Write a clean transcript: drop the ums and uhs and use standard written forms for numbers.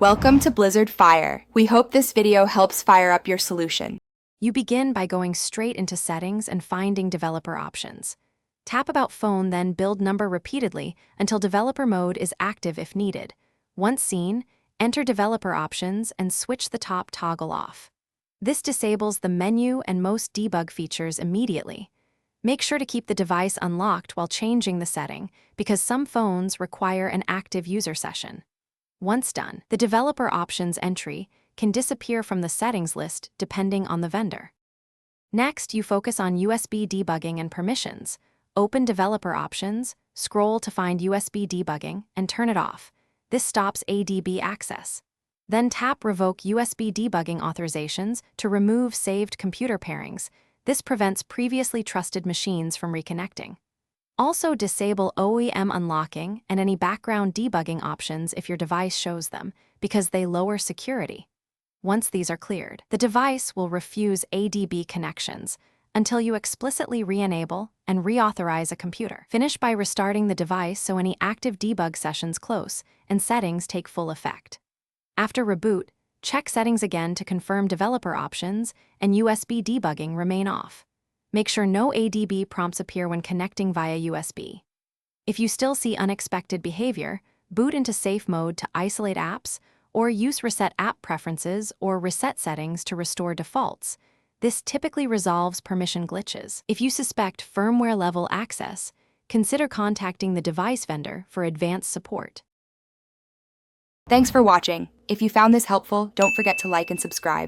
Welcome to Blizzard Fire. We hope this video helps fire up your solution. You begin by going straight into Settings and finding Developer Options. Tap About Phone, then Build Number repeatedly until Developer Mode is active if needed. Once seen, enter Developer Options and switch the top toggle off. This disables the menu and most debug features immediately. Make sure to keep the device unlocked while changing the setting, because some phones require an active user session. Once done, the Developer Options entry can disappear from the settings list depending on the vendor. Next, you focus on USB debugging and permissions. Open Developer Options, scroll to find USB debugging, and turn it off. This stops ADB access. Then tap Revoke USB debugging authorizations to remove saved computer pairings. This prevents previously trusted machines from reconnecting. Also disable OEM unlocking and any background debugging options if your device shows them, because they lower security. Once these are cleared, the device will refuse ADB connections until you explicitly re-enable and reauthorize a computer. Finish by restarting the device so any active debug sessions close and settings take full effect. After reboot, check settings again to confirm developer options and USB debugging remain off. Make sure no ADB prompts appear when connecting via USB. If you still see unexpected behavior, boot into safe mode to isolate apps, or use Reset App Preferences or Reset Settings to restore defaults. This typically resolves permission glitches. If you suspect firmware-level access, consider contacting the device vendor for advanced support. Thanks for watching. If you found this helpful, don't forget to like and subscribe.